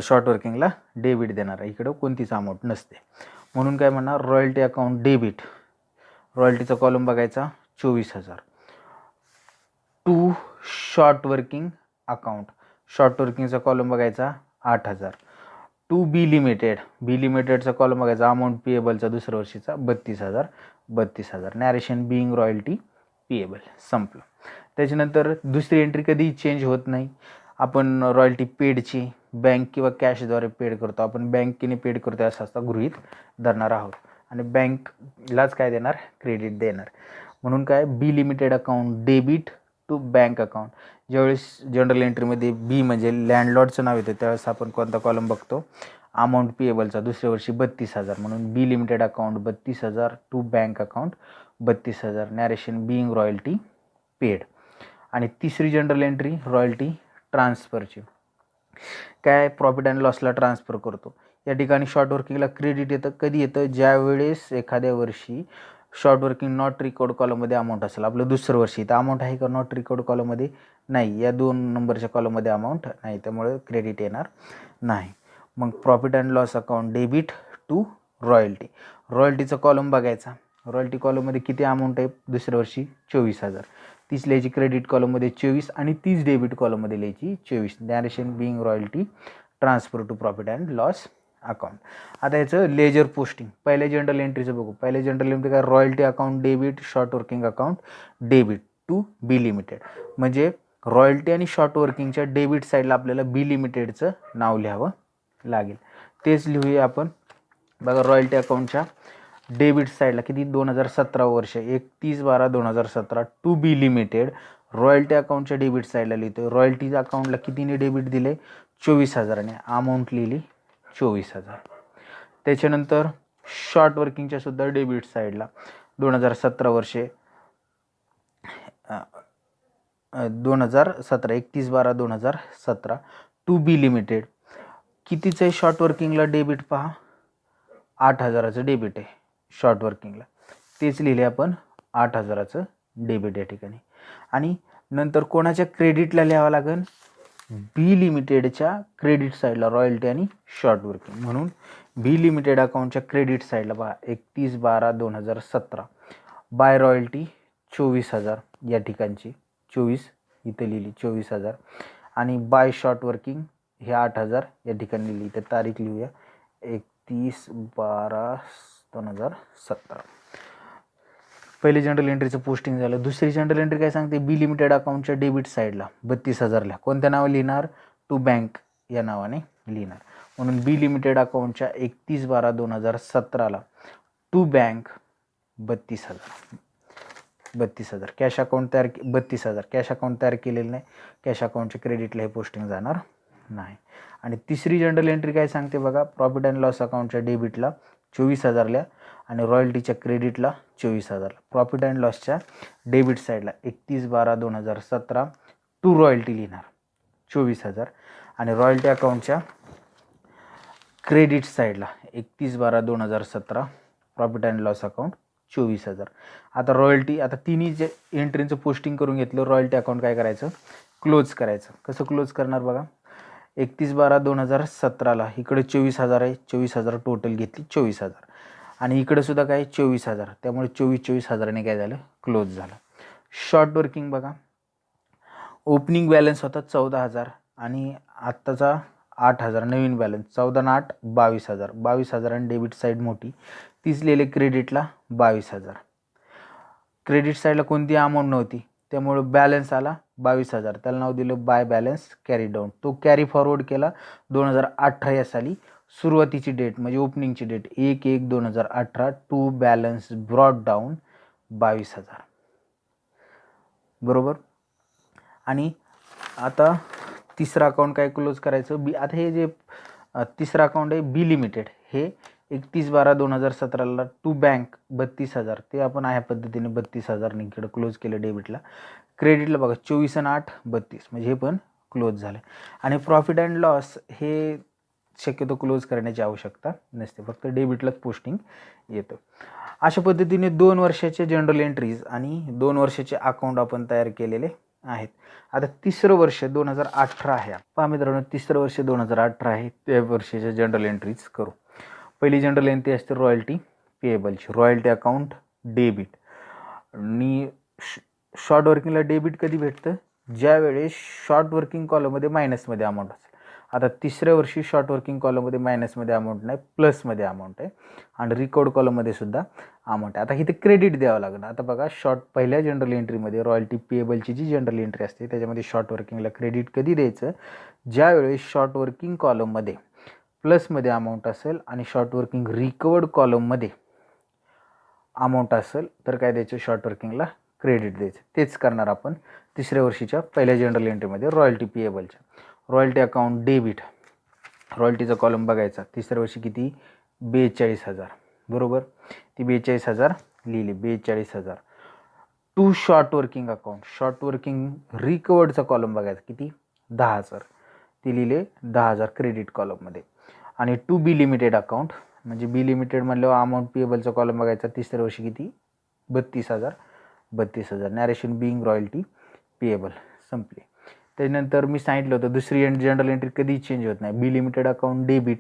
शॉर्ट वर्किंगला डेबिट देणार आहे. इकडं कोणतीच अमाऊंट नसते म्हणून काय म्हणणार, रॉयल्टी अकाउंट डेबिट, रॉयल्टीचा कॉलम बघायचा 24,000. To short working account, short वर्किंगचा कॉलम बघायचा 8,000. टू बी लिमिटेड, बी लिमिटेडचा कॉलम बघायचा अमाऊंट पेएबलचा दुसऱ्या वर्षीचा 32,000. नॅरेशन बिईंग रॉयल्टी पेएबल, संपलं. त्याच्यानंतर दुसरी एंट्री कधीही चेंज होत नाही. आपण रॉयल्टी पेडची बँक किंवा कॅशद्वारे पेड करतो, आपण बँकेने पेड करतो असं असता गृहीत धरणार आहोत आणि बँकलाच काय देणार, क्रेडिट देणार. म्हणून काय, B limited account debit to bank account. ज्यावेळेस जनरल एंट्रीमध्ये बी म्हणजे लँडलॉर्डचं नाव येतं त्यावेळेस आपण कोणता कॉलम बघतो, अमाऊंट पेएबलचा दुसऱ्या वर्षी 32,000 म्हणून B limited account 32,000 to bank account 32,000. Narration being royalty paid. आणि तिसरी जनरल एंट्री रॉयल्टी ट्रान्सफरची, काय प्रॉफिट अँड लॉसला ट्रान्सफर करतो. या ठिकाणी शॉर्ट वर्किंगला क्रेडिट येतं, कधी येतं, ज्यावेळेस एखाद्या वर्षी शॉर्ट वर्किंग नॉट रिकॉर्ड कॉलममध्ये अमाऊंट असेल. आपलं दुसरं वर्षी इथं अमाऊंट आहे का नॉट रिकॉर्ड कॉलममध्ये, नाही, या 2 नंबरच्या कॉलममध्ये अमाऊंट नाही, त्यामुळे क्रेडिट येणार नाही. मग profit and loss account debit to royalty, रॉयल्टीचा कॉलम बघायचा, रॉयल्टी कॉलममध्ये किती अमाऊंट आहे दुसऱ्या वर्षी 24,000, तीच लिहायची क्रेडिट कॉलममध्ये 24 आणि तीच डेबिट कॉलममध्ये लिहायची 24. Narration being royalty transfer to profit and loss account. आता याचं लेजर पोस्टिंग, पहिल्या जनरल एंट्रीचं बघू. पहिल्या जनरल एंट्री काय, royalty account debit short working account debit to B limited. म्हणजे रॉयल्टी आणि शॉर्ट वर्किंगच्या डेबिट साईडला आपल्याला बी लिमिटेडचं नाव लिहावं लागेल. तेच लिहूया आपण. बघा रॉयल्टी अकाउंटच्या डेबिट साईडला किती, 2017 वर्ष 31/12/2017 टू बी लिमिटेड. रॉयल्टी अकाउंटच्या डेबिट साईडला लिहितो, रॉयल्टी अकाउंटला कितीने डेबिट दिले, 24,000ने, अमाऊंट लिहिली 24,000. त्याच्यानंतर शॉर्ट वर्किंगच्या सुद्धा डेबिट साईडला 2017 वर्षे 2017 31/12/2017 टू बी लिमिटेड. कितीचं आहे शॉर्ट वर्किंगला डेबिट, पहा 8,000चं डेबिट आहे शॉर्ट वर्किंगला, तेच लिहिले आपण 8,000चं डेबिट या ठिकाणी. आणि नंतर कोणाच्या क्रेडिटला लिहावं लागेल, बी लिमिटेडच्या क्रेडिट साईडला रॉयल्टी आणि शॉर्ट वर्किंग. म्हणून बी लिमिटेड अकाउंटच्या क्रेडिट साईडला पहा 31/12/2017 बाय रॉयल्टी 24,000 या ठिकाणची, 24 इथे लिहिली 24,000 आणि बाय शॉर्ट वर्किंग हे 8,000 या ठिकाणी लिहिली. तर तारीख लिहूया 31/12/2017. पहिले जनरल एंट्रीचं पोस्टिंग झालं. दुसरी जनरल एंट्री काय सांगते, बी लिमिटेड अकाउंटच्या डेबिट साईडला 32,000 लिहा. कोणत्या नावाने लिहिणार, टू बँक या नावाने लिहिणार. म्हणून बी लिमिटेड अकाउंटच्या 31/12/2017ला टू बँक 32,000. कॅश अकाउंट तयार 32,000. कॅश अकाउंट तयार केलेलं नाही, कॅश अकाउंटच्या क्रेडिटला हे पोस्टिंग जाणार नाही. आणि तिसरी जनरल एंट्री काय सांगते बघा, प्रॉफिट अँड लॉस अकाउंटच्या डेबिटला 24,000 लिहा आणि रॉयल्टीच्या क्रेडिटला 24,000. प्रॉफिट अँड लॉसच्या डेबिट साईडला 31/12/2017 टू रॉयल्टी लिहिणार 24,000 आणि रॉयल्टी अकाउंटच्या क्रेडिट साईडला 31/12/2017 प्रॉफिट अँड लॉस अकाउंट 24,000. आता रॉयल्टी, आता तिन्ही जे एंट्रीचं पोस्टिंग करून घेतलं, रॉयल्टी अकाउंट काय करायचं, क्लोज करायचं. कसं क्लोज करणार बघा, 31/12/2017ला इकडे 24,000 आहे, 24,000 टोटल घेतली 24,000 आणि इकडे सुद्धा काय 24,000, त्यामुळे 24,000ने काय झालं, क्लोज झालं. शॉर्ट वर्किंग बघा, ओपनिंग बॅलन्स होता 14,000 आणि आत्ताचा 8,000 नवीन बॅलन्स, 14 आणि 8 22,000. 22,000 आणि डेबिट साईड मोठी, तीच लिहिले क्रेडिटला 22,000. क्रेडिट साईडला कोणती अमाऊंट नव्हती त्यामुळे बॅलन्स आला 22,000, त्याला नाव दिलं बाय बॅलन्स कॅरी डाऊन. तो कॅरी फॉरवर्ड केला 2018 या साली. सुरुवातीची डेट म्हणजे ओपनिंगची date 1/1/2018 to balance brought down 22,000 बरोबर. आणि आता तिसरा अकाउंट काय क्लोज करायचं, बी. आता हे जे तिसरं अकाउंट आहे बी लिमिटेड, हे 31/12/2017ला टू बँक 32,000, ते आपण ह्या पद्धतीने 32,000 इकडे क्लोज केलं डेबिटला. क्रेडिटला बघा 24 आणि 8 32, म्हणजे हे पण क्लोज झालं. आणि प्रॉफिट अँड लॉस हे शक्यतो क्लोज करण्याची आवश्यकता नसते, फक्त डेबिटलाच पोस्टिंग येतं. अशा पद्धतीने 2 वर्षाचे जनरल एंट्रीज आणि 2 वर्षाचे अकाउंट आपण तयार केलेले आहेत. आता तिसरं वर्ष 2018 आहे. पहा मित्रांनो, तिसरं वर्ष 2018 आहे. त्या वर्षाच्या जनरल एंट्रीज करू. पहिली जनरल एंट्री असते रॉयल्टी पेएबलची. रॉयल्टी अकाउंट डेबिट आणि शॉर्ट वर्किंगला डेबिट कधी भेटतं? ज्यावेळेस शॉर्ट वर्किंग कॉलममध्ये मायनसमध्ये अमाऊंट असेल. आता तिसऱ्या वर्षी शॉर्ट वर्किंग कॉलममध्ये मायनसमध्ये अमाऊंट नाही, प्लसमध्ये अमाऊंट आहे आणि रिकॉर्ड कॉलममध्ये सुद्धा अमाऊंट आहे. आता इथे क्रेडिट द्यावं लागणार. आता बघा, पहिल्या जनरल एंट्रीमध्ये रॉयल्टी पेएबलची जी जनरल एंट्री असते त्याच्यामध्ये शॉर्ट वर्किंगला क्रेडिट कधी द्यायचं? ज्यावेळेस शॉर्ट वर्किंग कॉलममध्ये प्लसमध्ये अमाऊंट असेल आणि शॉर्ट वर्किंग रिकवर्ड कॉलममध्ये अमाऊंट असेल तर काय द्यायचं? शॉर्ट वर्किंगला क्रेडिट द्यायचं. तेच करणार आपण तिसऱ्या वर्षीच्या पहिल्या जनरल एंट्रीमध्ये रॉयल्टी पेएबलच्या. रॉयल्टी अकाउंट डेबिट, रॉयल्टीचा कॉलम बघायचा. तिसऱ्या वर्षी किती? 42,000. बरोबर, ती 42,000 लिहिली. 42,000. To short working account, short working रिकवर्डचा कॉलम बघायचा. किती? 10,000. ती लिहिले 10,000 क्रेडिट कॉलममध्ये. आणि टू बी लिमिटेड अकाउंट, म्हणजे बी लिमिटेड म्हणल्यावर अमाऊंट पेएबलचा कॉलम बघायचा. तिसऱ्या वर्षी किती? 32,000. 32,000. Narration being royalty payable. संपली. त्यानंतर मी सांगितलं होतं दुसरी जनरल एंट्री कधी चेंज होत नाही. बी लिमिटेड अकाउंट डेबिट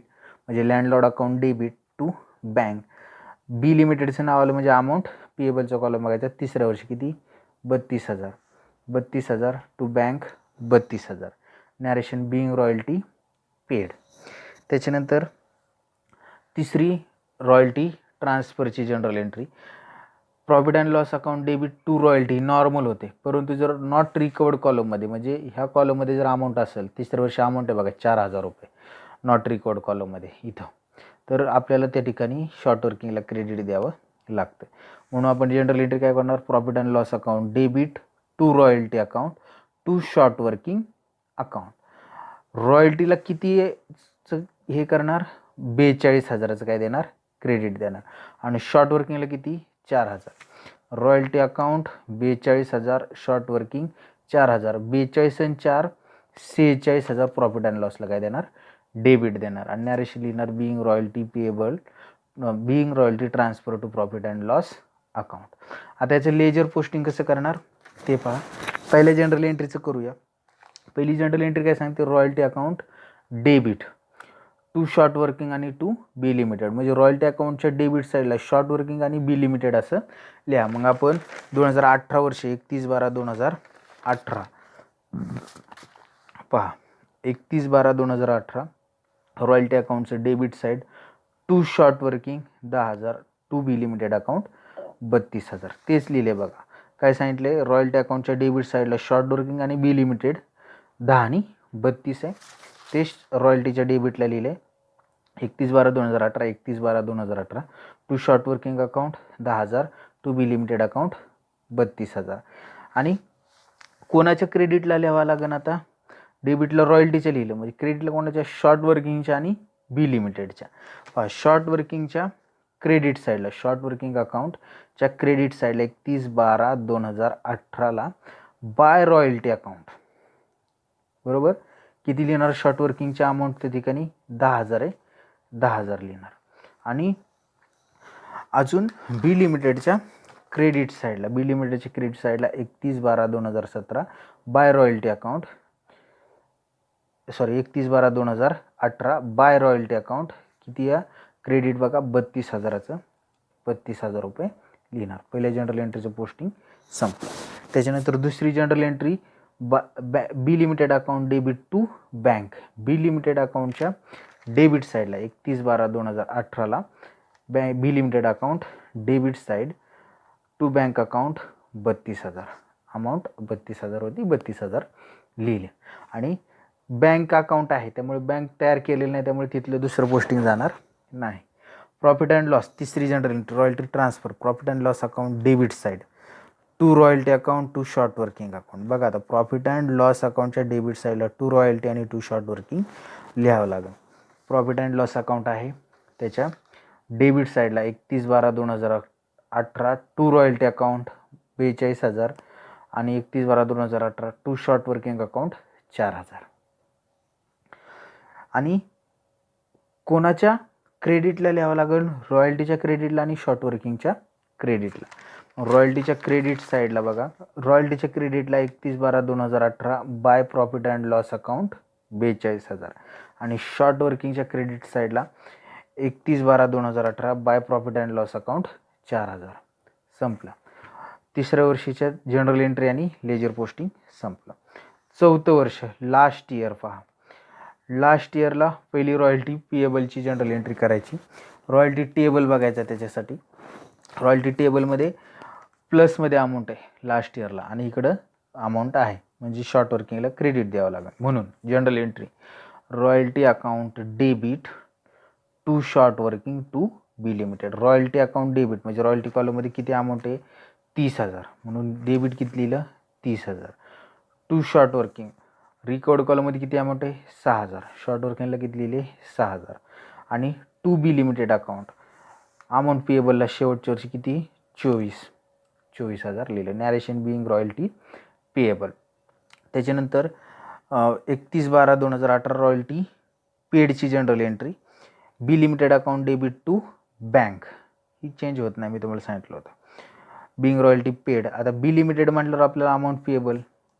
म्हणजे landlord account debit to bank. B लिमिटेडचं नाव आलं म्हणजे अमाऊंट पेएबलचा कॉलम बघायचा. तिसऱ्या वर्षी किती? 32,000. 32,000 to bank 32,000. Narration being royalty paid. त्याच्यानंतर तिसरी रॉयल्टी ट्रान्सफरची journal entry. Profit and loss account debit to royalty normal होते, परंतु जर नॉट रिकवर्ड कॉलममध्ये म्हणजे ह्या कॉलममध्ये जर अमाऊंट असेल, तिसऱ्या वर्षी अमाऊंट आहे बघा 4,000 रुपये नॉट रिकवर्ड कॉलममध्ये इथं, तर आपल्याला त्या ठिकाणी शॉर्ट वर्किंगला क्रेडिट द्यावं लागतं. म्हणून आपण जनरल एंट्री काय करणार? Profit and loss account debit to royalty account to short working account. रॉयल्टीला किती हे करणार? 42,000चं काय देणार? क्रेडिट देणार. आणि शॉर्ट वर्किंगला किती? 4,000. Royalty account 42,000, short working 4,000. 42 आणि 4 46,000 प्रॉफिट अँड लॉसला काय देणार? डेबिट देणार. आणि नॅरेशन लिहिणार being royalty payable, being royalty transfer to profit and loss account. आता याचं लेजर पोस्टिंग कसं करणार ते पहा. पहिल्या जनरल एंट्रीचं करूया. पहिली जनरल एंट्री काय सांगते? Royalty account debit to short working आणि टू बी लिमिटेड. म्हणजे रॉयल्टी अकाउंटच्या डेबिट साईडला शॉर्ट वर्किंग आणि बी लिमिटेड असं लिहा. मग आपण 2018 वर्षी 31/12/2018 पहा. 31/12/2018 रॉयल्टी अकाउंटचं debit side to short working 10,000, to B limited account 32,000. तेच लिहिले बघा. काय सांगितले? रॉयल्टी अकाउंटच्या डेबिट साईडला शॉर्ट वर्किंग आणि बी लिमिटेड 10 आणि 32 आहे. तेच रॉयल्टीच्या डेबिटला लिहिले 31/12/2018, 31/12/2018 to short working account 10,000, to B limited account 32,000. आणि कोणाच्या क्रेडिटला लिहावं लागेल? आता डेबिटला रॉयल्टीचं लिहिलं म्हणजे क्रेडिटला कोणाच्या? शॉर्ट वर्किंगच्या आणि बी लिमिटेडच्या. शॉर्ट वर्किंगच्या क्रेडिट साईडला, शॉर्ट वर्किंग अकाउंटच्या क्रेडिट साईडला 31/12/2018ला बाय रॉयल्टी अकाउंट. बरोबर, किती लिहिणार? शॉर्ट वर्किंगच्या अमाऊंट त्या ठिकाणी 10,000 आहे, 10,000 लिहिणार. आणि अजून बी लिमिटेडच्या क्रेडिट साईडला, बी लिमिटेडच्या क्रेडिट साईडला 31/12/2017 by royalty account, 31/12/2018 by royalty account. किती या क्रेडिट बघा? 32,000चं, 32,000 रुपये लिहिणार. पहिल्या जनरल एंट्रीचं पोस्टिंग संपलं. त्याच्यानंतर दुसरी journal entry B limited account debit to bank. B limited अकाउंटच्या डेबिट साईडला 31/12/2018ला B limited account debit side to bank account 32,000. Amount 32,000 होती, 32,000 लिहिले. आणि बँक अकाउंट आहे त्यामुळे बँक तयार केलेलं नाही, त्यामुळे तिथलं दुसरं पोस्टिंग जाणार नाही. प्रॉफिट अँड लॉस तिसरी journal entry royalty transfer profit and loss account debit side to royalty account to short working account. बघा आता प्रॉफिट अँड लॉस अकाउंटच्या डेबिट साईडला टू रॉयल्टी आणि टू शॉर्ट वर्किंग लिहावं लागेल. प्रॉफिट अँड लॉस अकाउंट आहे त्याच्या डेबिट साईडला 31/12/2018 टू रॉयल्टी अकाउंट 42,000 आणि 31/12/2018 टू शॉर्ट वर्किंग अकाउंट 4,000. आणि कोणाच्या क्रेडिटला लिहावं लागेल? रॉयल्टीच्या क्रेडिटला आणि शॉर्ट वर्किंगच्या क्रेडिटला. रॉयल्टीच्या क्रेडिट साईडला बघा, रॉयल्टीच्या क्रेडिटला 31/12/2018 bye profit and loss account 42,000 आणि शॉर्ट वर्किंगच्या क्रेडिट साईडला 31/12/2018 bye profit and loss account 4,000. संपला. तिसऱ्या वर्षीच्या जनरल एंट्री आणि लेजर पोस्टिंग संपलं. चौथं वर्ष लास्ट इयर पहा. लास्ट इयरला पहिली रॉयल्टी पेएबलची जनरल एंट्री करायची. रॉयल्टी टेबल बघायचा. त्याच्यासाठी रॉयल्टी टेबलमध्ये प्लसमध्ये अमाऊंट आहे लास्ट इयरला आणि इकडं अमाऊंट आहे, म्हणजे शॉर्ट वर्किंगला क्रेडिट द्यावं लागेल. म्हणून journal entry royalty account debit to short working to B limited. Royalty account debit म्हणजे रॉयल्टी कॉलममध्ये किती अमाऊंट आहे? 30,000. म्हणून डेबिट किती लिहिलं? 30,000. टू शॉर्ट वर्किंग रिकॉर्ड कॉलममध्ये किती अमाऊंट आहे? 6,000. शॉर्ट वर्किंगला किती लिहिले? 6,000. आणि to B limited account amount पेएबलला शेवटच्या वर्षी किती? 24,000 लिहिलं. Narration being royalty payable. त्याच्यानंतर 31/12/2018 रॉयल्टी पेडची general entry B limited account debit to bank. ही चेंज होत नाही, मी तुम्हाला सांगितलं होतं. Being royalty paid. आता बी लिमिटेड म्हटल्यावर आपल्याला amount payable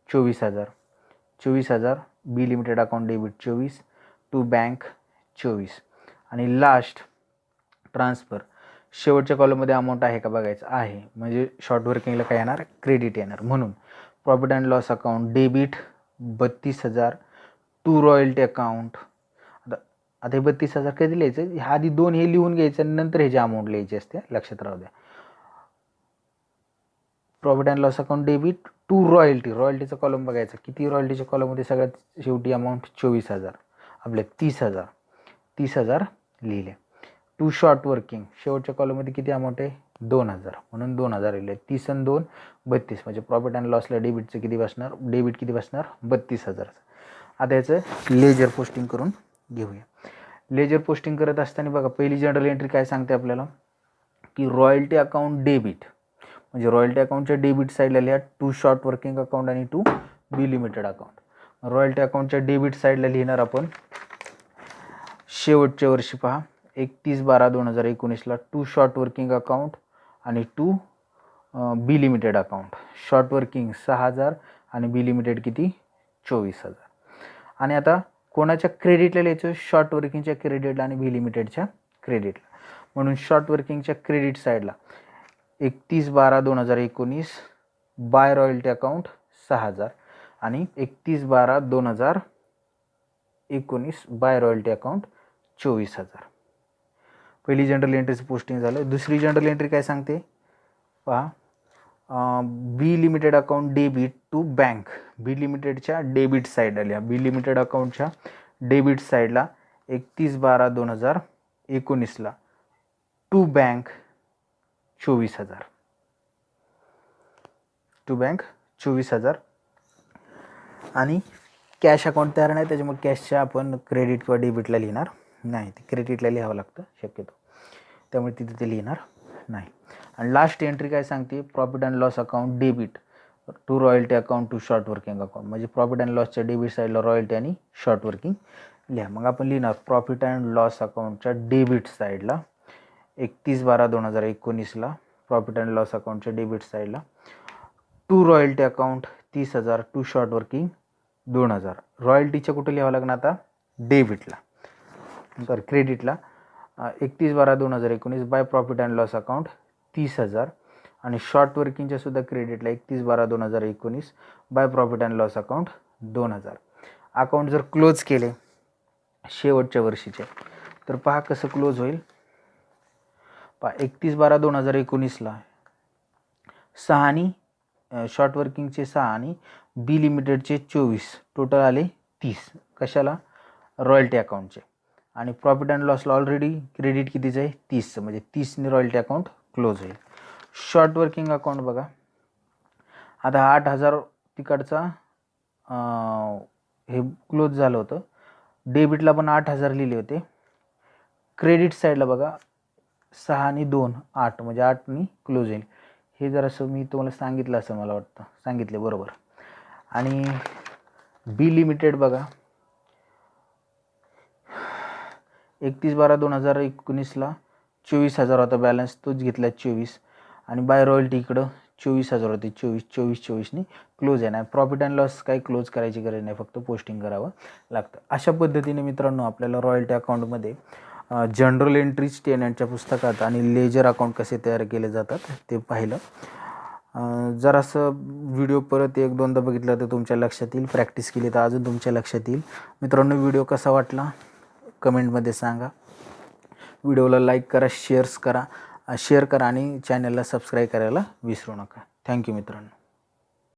24,000 B limited account debit 24 to bank 24. आणि लास्ट ट्रान्सफर शेवटच्या कॉलममध्ये अमाऊंट आहे का बघायचं. आहे, म्हणजे शॉर्ट वर्किंगला काय येणार? क्रेडिट येणार. म्हणून profit and loss account debit 32,000 to royalty account. आता हे 32,000 कधी लिहायचं? ह्या आधी 2 हे लिहून घ्यायचं आणि नंतर ह्याची अमाऊंट लिहायची असते, लक्षात राहू द्या. Profit and loss account debit to royalty. रॉयल्टीचा कॉलम बघायचा. किती रॉयल्टीच्या कॉलममध्ये? सगळ्यात शेवटी अमाऊंट 24,000. आपले 30,000 लिहिले. टू शॉर्ट वर्किंग शेवटच्या कॉलममध्ये किती अमाऊंट आहे? 2,000. म्हणून 2,000 लिहिले. 30 आणि 2 32. म्हणजे प्रॉफिट अँड लॉसला डेबिटचं किती बसणार? डेबिट किती बसणार? 32,000. आता याचं लेजर पोस्टिंग करून घेऊया. लेजर पोस्टिंग करत असताना बघा, पहिली जनरल एंट्री काय सांगते आपल्याला की रॉयल्टी अकाउंट डेबिट म्हणजे रॉयल्टी अकाउंटच्या डेबिट साईडला लिहा टू शॉर्ट वर्किंग अकाउंट आणि to B limited account. Royalty अकाउंटच्या डेबिट साईडला लिहिणार आपण शेवटच्या वर्षी पहा 31/12/2019ला टू शॉर्ट वर्किंग अकाउंट आणि to B limited account. Short working 6,000 आणि बी लिमिटेड किती? 24,000. आणि आता कोणाच्या क्रेडिटला लिहायचं? शॉर्ट वर्किंगच्या क्रेडिटला आणि बी लिमिटेडच्या क्रेडिटला. म्हणून शॉर्ट वर्किंगच्या क्रेडिट साईडला 31/12/2019 बाय रॉयल्टी अकाउंट 6,000 आणि 31/12/2019 बाय रॉयल्टी अकाउंट 24,000. पहिली जनरल एंट्रीचं पोस्टिंग झालं. दुसरी जनरल एंट्री काय सांगते पहा, B limited account debit to bank. B लिमिटेडच्या डेबिट साईडला लिहा. बी लिमिटेड अकाउंटच्या डेबिट साईडला 31/12/2019ला टू बँक 24,000. To bank 24,000. आणि कॅश अकाउंट तयार नाही, त्याच्यामुळे कॅशच्या आपण क्रेडिट किंवा डेबिटला लिहिणार नाही. ते क्रेडिटला लिहावं लागतं शक्यतो, त्यामुळे तिथे ते लिहिणार नाही. आणि लास्ट एंट्री काय सांगते? Profit and loss account debit to royalty account to short working account. म्हणजे प्रॉफिट अँड लॉसच्या डेबिट साईडला रॉयल्टी आणि शॉर्ट वर्किंग लिहा. मग आपण लिहिणार प्रॉफिट अँड लॉस अकाउंटच्या डेबिट साईडला 31/12/2019ला प्रॉफिट अँड लॉस अकाउंटच्या डेबिट साईडला to royalty account 30,000 to short working 2,000. रॉयल्टीच्या कुठे लिहावं लागणार आता? डेबिटला, सॉरी क्रेडिटला. 31/12/2019 by profit and loss account 30,000 आणि शॉर्ट वर्किंगच्या सुद्धा क्रेडिटला 31/12/2019 by profit and loss account 2,000. Account जर क्लोज केले शेवटच्या वर्षीचे तर पहा कसं क्लोज होईल. पहा 31/12/2019ला 6 आणि शॉर्ट वर्किंगचे 6 आणि बी लिमिटेडचे 24 टोटल आले 30. कशाला? रॉयल्टी अकाउंटचे. आणि प्रॉफिट अँड लॉसला ऑलरेडी क्रेडिट कितीचं आहे? 30चं, म्हणजे 30ने रॉयल्टी अकाउंट क्लोज होईल. शॉर्ट वर्किंग अकाउंट बघा, आता 8,000 तिकडचा हे क्लोज झालं होतं. डेबिटला पण 8,000 लिहिले होते. क्रेडिट साईडला बघा 6 आणि 2 8 म्हणजे 8नी क्लोज होईल. हे जरासं मी तुम्हाला सांगितलं असं मला वाटतं, सांगितले बरोबर. आणि बी लिमिटेड बघा 31/12/2019ला 24,000 होता बॅलन्स, तोच घेतला 24. आणि बाय रॉयल्टी इकडं 24,000 होते. 24,24,24नी क्लोज आहे. नाही प्रॉफिट अँड लॉस काही क्लोज करायची गरज नाही, फक्त पोस्टिंग करावं लागतं. अशा पद्धतीने मित्रांनो आपल्याला रॉयल्टी अकाउंटमध्ये जनरल एंट्रीज टेनंटच्या पुस्तकात आणि लेजर अकाउंट कसे तयार केले जातात ते पाहिलं. जरासं व्हिडिओ परत 1-2दा बघितलं तर तुमच्या लक्षात येईल, प्रॅक्टिस केली तर अजून तुमच्या लक्षात येईल. मित्रांनो व्हिडिओ कसा वाटला कमेंटमध्ये सांगा. व्हिडिओला लाईक करा, शेअर करा आणि चॅनलला सबस्क्राईब करायला विसरू नका. थँक्यू मित्रांनो.